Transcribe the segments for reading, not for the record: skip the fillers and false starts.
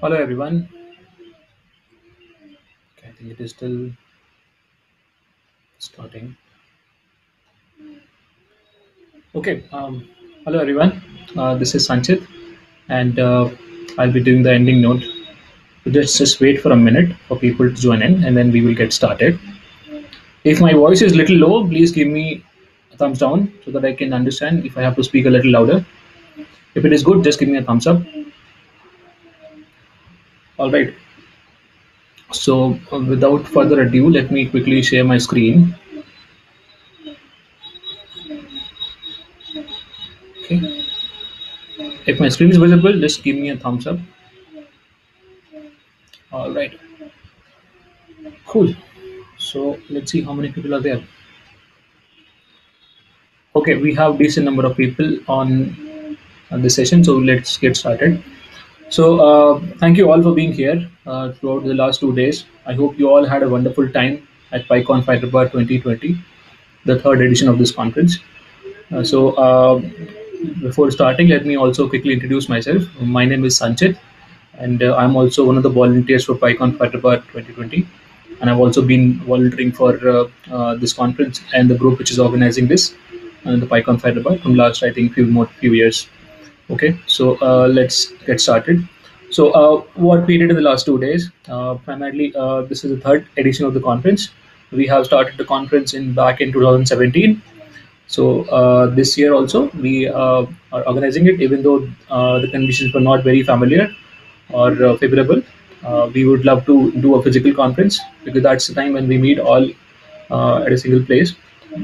Hello everyone. Okay, I think it is still starting. Okay. Hello everyone. This is Sanchit, and I'll be doing the ending note. So just wait for a minute for people to join in, and then we will get started. If my voice is little low, please give me a thumbs down so that I can understand if I have to speak a little louder. If it is good, just give me a thumbs up. All right. So without further ado, let me quickly share my screen. Okay. If my screen is visible, just give me a thumbs up. All right. Cool. So let's see how many people are there. Okay, we have decent number of people on this session, so let's get started. So thank you all for being here throughout the last 2 days. I hope you all had a wonderful time at PyCon Hyderabad 2020, the third edition of this conference. So before starting, let me also quickly introduce myself. My name is Sanchit, and I'm also one of the volunteers for PyCon Hyderabad 2020. And I've also been volunteering for this conference and the group which is organizing this, the PyCon Hyderabad from last, I think, few years. Okay, so let's get started. So what we did in the last 2 days, primarily, this is the third edition of the conference. We have started the conference in back in 2017. So this year also we are organizing it, even though the conditions were not very familiar or favorable. We would love to do a physical conference because that's the time when we meet all at a single place.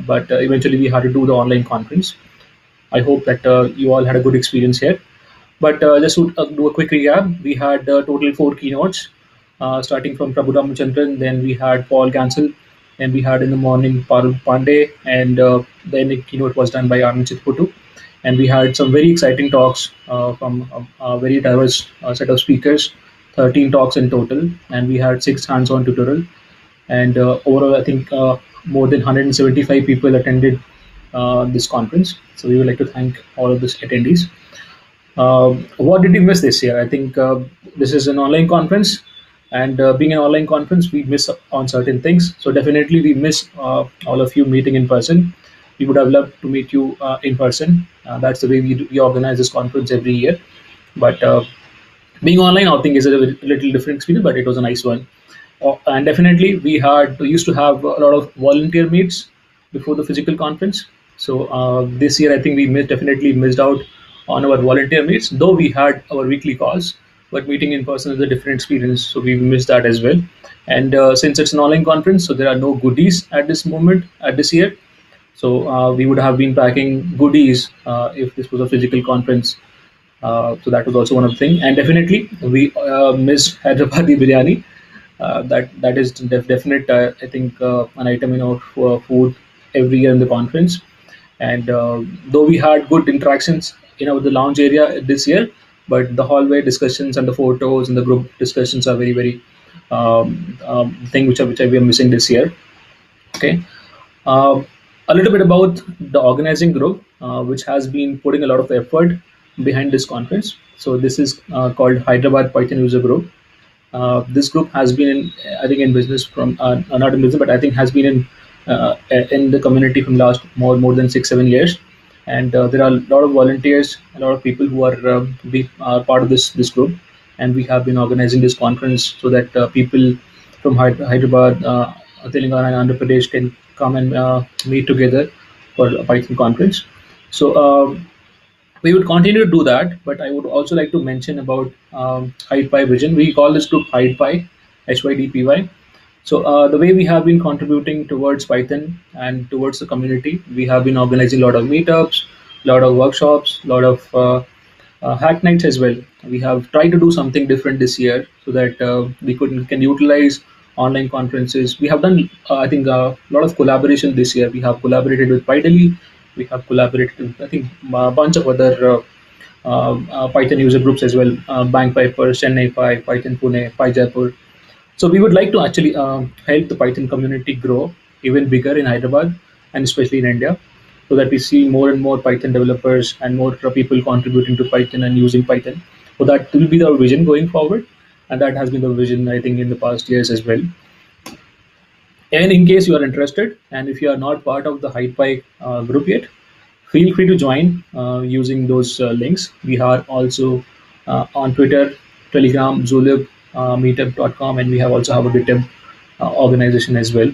But eventually we had to do the online conference. I hope that you all had a good experience here. But just to do a quick recap, we had total four keynotes, starting from Prabhu Ramachandran, then we had Paul Gansel, then we had in the morning Parul Pandey, and then the keynote was done by Anand Chitputu. And we had some very exciting talks from a very diverse set of speakers, 13 talks in total, and we had six hands-on tutorial. And overall, I think more than 175 people attended this conference. So we would like to thank all of the attendees. What did we miss this year? I think this is an online conference, and being an online conference, we miss on certain things. So definitely, we miss all of you meeting in person. We would have loved to meet you in person. That's the way we organize this conference every year. But being online, I think, is a little different experience, but it was a nice one. And definitely, we had used to have a lot of volunteer meets before the physical conference. So this year, I think we definitely missed out on our volunteer meets, though we had our weekly calls. But meeting in person is a different experience, so we missed that as well. And since it's an online conference, so there are no goodies at this moment at this year. So we would have been packing goodies if this was a physical conference. So that was also one of the things. And definitely we missed Hyderabadi biryani. That is definite. I think an item in our food every year in the conference. And though we had good interactions in the lounge area this year, but the hallway discussions and the photos and the group discussions are very thing which we are missing this year. Okay. Uh, a little bit about the organizing group, which has been putting a lot of effort behind this conference. So this is called Hyderabad Python User Group. This group has been, I think, in business from not in business, but I think has been in the community from last more than 6 7 years. And there are a lot of volunteers, a lot of people who are part of this group, and we have been organizing this conference so that people from Hyderabad, Telangana, and Andhra Pradesh can come and meet together for a Python conference. So. We would continue to do that, but I would also like to mention about HydePy Vision. We call this group HydePy, HYDPY. So the way we have been contributing towards Python and towards the community, we have been organizing a lot of meetups, a lot of workshops, a lot of hack nights as well. We have tried to do something different this year so that we can utilize online conferences. We have done, I think, a lot of collaboration this year. We have collaborated with PyDelhi. We have collaborated with, I think, a bunch of other Python user groups as well. Bank Piper, Chennai Py, Python Pune, PyJaipur. So we would like to actually help the Python community grow even bigger in Hyderabad and especially in India, so that we see more and more Python developers and more people contributing to Python and using Python. So that will be our vision going forward. and that has been the vision, I think, in the past years as well. And in case you are interested, and if you are not part of the HidePi group yet, feel free to join using those links. We are also on Twitter, Telegram, Zulib, Meetup.com, and we have also have a GitHub organization as well.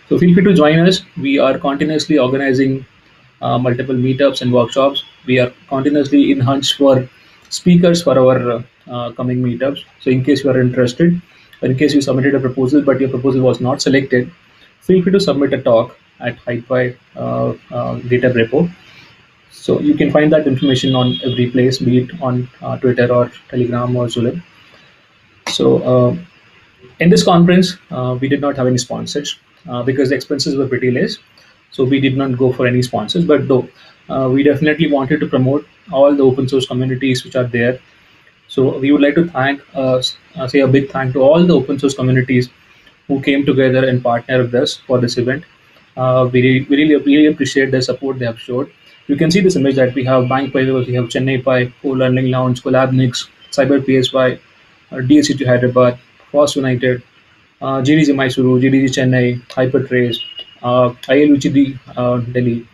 So feel free to join us. We are continuously organizing multiple meetups and workshops. We are continuously in hunch for speakers for our coming meetups. So in case you are interested, or in case you submitted a proposal but your proposal was not selected, feel free to submit a talk at HidePi GitHub repo. So you can find that information on every place, be it on Twitter or Telegram or Zulip. So in this conference, we did not have any sponsors because the expenses were pretty less. So we did not go for any sponsors, but though we definitely wanted to promote all the open source communities which are there. So we would like to say a big thank to all the open source communities who came together and partnered with us for this event. We really appreciate the support they have showed. You can see this image that we have Bank Pi, we have Chennai Pi, Co-Learning Lounge, Collabnix, Cyber PSY, DSC2 Hyderabad, Fast United, GDC Mysuru, GDC Chennai, Hypertrace, ILUCD Delhi,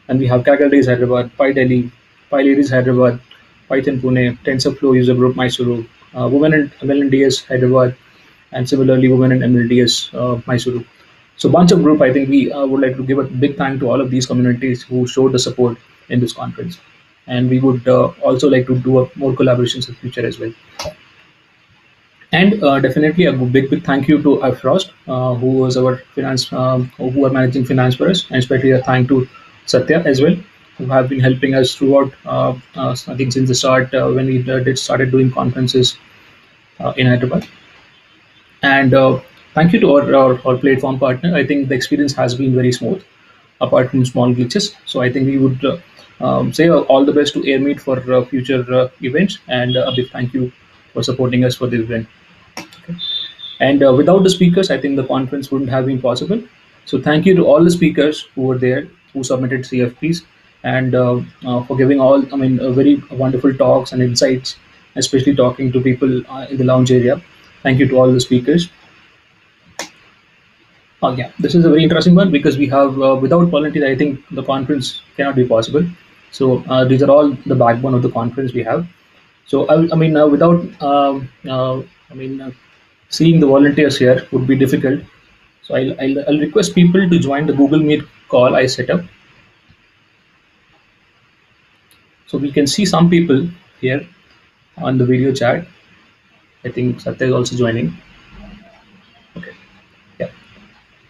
and we have Kaggle Days Hyderabad, Pi Delhi, Pi Ladies Hyderabad, Python Pune, TensorFlow User Group Mysuru, Women in MLNDS Hyderabad, and similarly Women in MLDS Mysuru. So bunch of group, I think we would like to give a big thank to all of these communities who showed the support in this conference. And we would also like to do more collaborations in the future as well. And definitely a big thank you to Frost, who was our finance, who are managing finance for us, and especially a thank to Satya as well, who have been helping us throughout. I think since the start when we did started doing conferences in Hyderabad. And thank you to our platform partner. I think the experience has been very smooth, apart from small glitches. So I think we would say all the best to Airmeet for future events, and a big thank you for supporting us for the event. Okay. And without the speakers, I think the conference wouldn't have been possible. So thank you to all the speakers who were there, who submitted CFPs, and for giving all, I mean, very wonderful talks and insights, especially talking to people in the lounge area. Thank you to all the speakers. Yeah, this is a very interesting one because we have, without volunteers, I think the conference cannot be possible. So these are all the backbone of the conference we have. So I mean, without, I mean, seeing the volunteers here would be difficult. So I'll request people to join the Google Meet call I set up. So we can see some people here on the video chat. I think Satya is also joining. Okay. Yeah.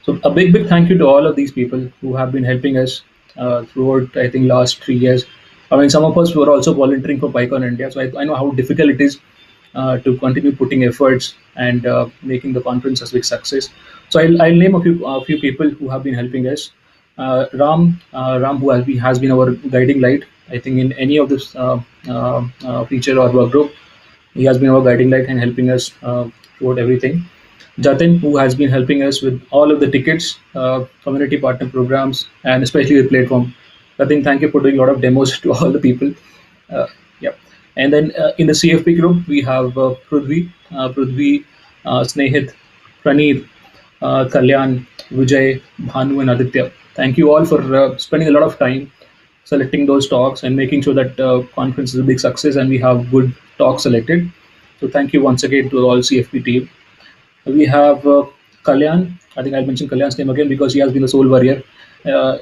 So a big thank you to all of these people who have been helping us throughout, I think, last 3 years. I mean, some of us were also volunteering for PyCon India, so I know how difficult it is to continue putting efforts and making the conference a big success. So I'll name a few people who have been helping us. Ram, who has been our guiding light. I think in any of this feature or work group, he has been our guiding light and helping us throughout everything. Jatin, who has been helping us with all of the tickets, community partner programs, and especially the platform. Jatin, thank you for doing a lot of demos to all the people. Yeah. And then in the CFP group, we have Prithvi, Snehit, Praneeth, Kalyan, Vijay, Bhanu, and Aditya. Thank you all for spending a lot of time selecting those talks and making sure that conference is a big success and we have good talks selected. So thank you once again to all CFP team. We have Kalyan. I think I'll mention Kalyan's name again because he has been the sole warrior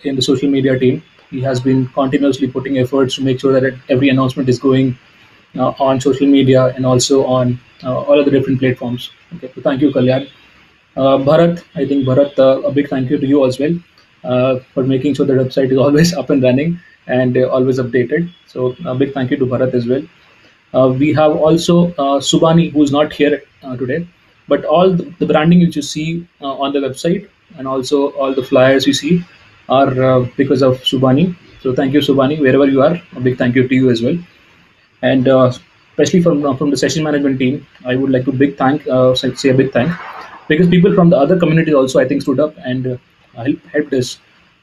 in the social media team. He has been continuously putting efforts to make sure that every announcement is going on social media and also on all of the different platforms. Okay, so thank you, Kalyan. Bharat, I think Bharat, a big thank you to you as well for making sure the website is always up and running and always updated. So a big thank you to Bharat as well. We have also Subani, who is not here today, but all the branding which you see on the website and also all the flyers you see are because of Subani. So thank you, Subani, wherever you are. A big thank you to you as well. And especially from the session management team, I would like to say a big thank, because people from the other communities also I think stood up and helped us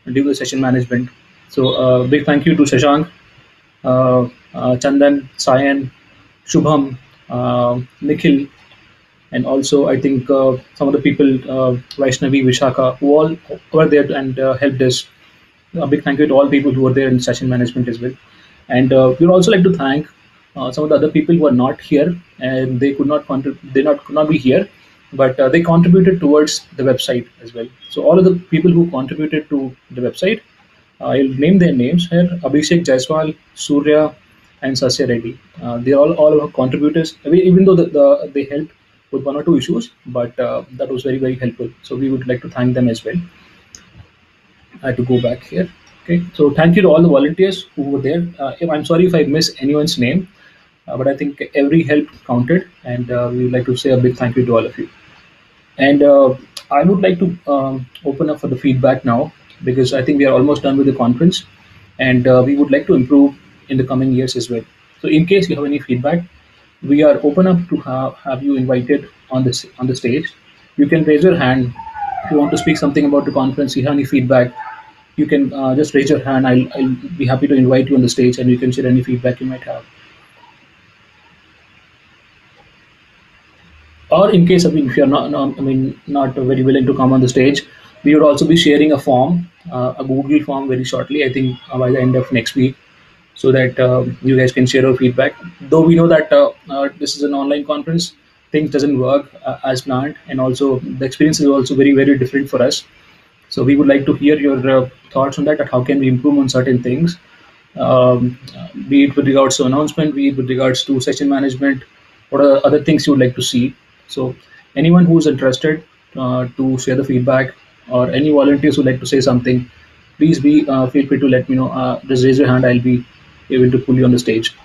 do the session management. So big thank you to Shashank, Chandan, Sayan, Shubham, Nikhil, and also I think some of the people, Vaishnavi, Vishaka, who all were there and helped us. A big thank you to all people who were there in session management as well. And we would also like to thank some of the other people who are not here and they could not could not be here, but they contributed towards the website as well. So all of the people who contributed to the website, I'll name their names here: Abhishek Jaiswal, Surya, and Sasya Reddy. They all are contributors. I mean, even though they helped with one or two issues, but that was very helpful. So we would like to thank them as well. I had to go back here. Okay, so thank you to all the volunteers who were there. I'm sorry if I miss anyone's name, but I think every help counted, and we would like to say a big thank you to all of you. And I would like to open up for the feedback now because I think we are almost done with the conference, and we would like to improve in the coming years as well. So, in case you have any feedback, we are open up to have you invited on the stage. You can raise your hand if you want to speak something about the conference. You have any feedback, you can just raise your hand. I'll be happy to invite you on the stage, and you can share any feedback you might have. Or in case, I mean, if you're I mean, not very willing to come on the stage, we would also be sharing a form, a Google form, very shortly. I think by the end of next week, so that you guys can share your feedback. Though we know that this is an online conference, things doesn't work as planned, and also the experience is also very different for us. So we would like to hear your thoughts on that. That how can we improve on certain things, be it with regards to announcement, be it with regards to session management, what are other things you would like to see. So anyone who's interested to share the feedback, or any volunteers who'd like to say something, please be feel free to let me know. Just raise your hand. I'll be able to pull you on the stage.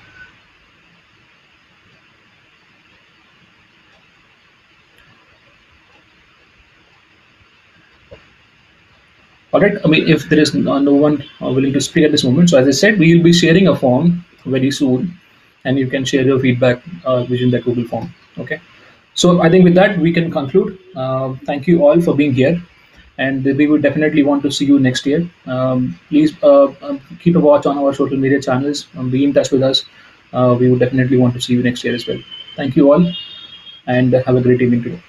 All right. I mean, if there is no one willing to speak at this moment, so as I said, we will be sharing a form very soon, and you can share your feedback within that Google form. Okay. So I think with that we can conclude. Thank you all for being here, and we would definitely want to see you next year. Please keep a watch on our social media channels. Be in touch with us. We would definitely want to see you next year as well. Thank you all, and have a great evening today.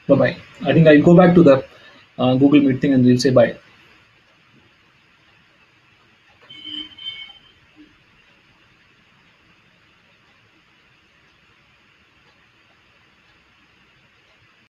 Bye bye. I think I'll go back to the Google Meet thing and we'll say bye.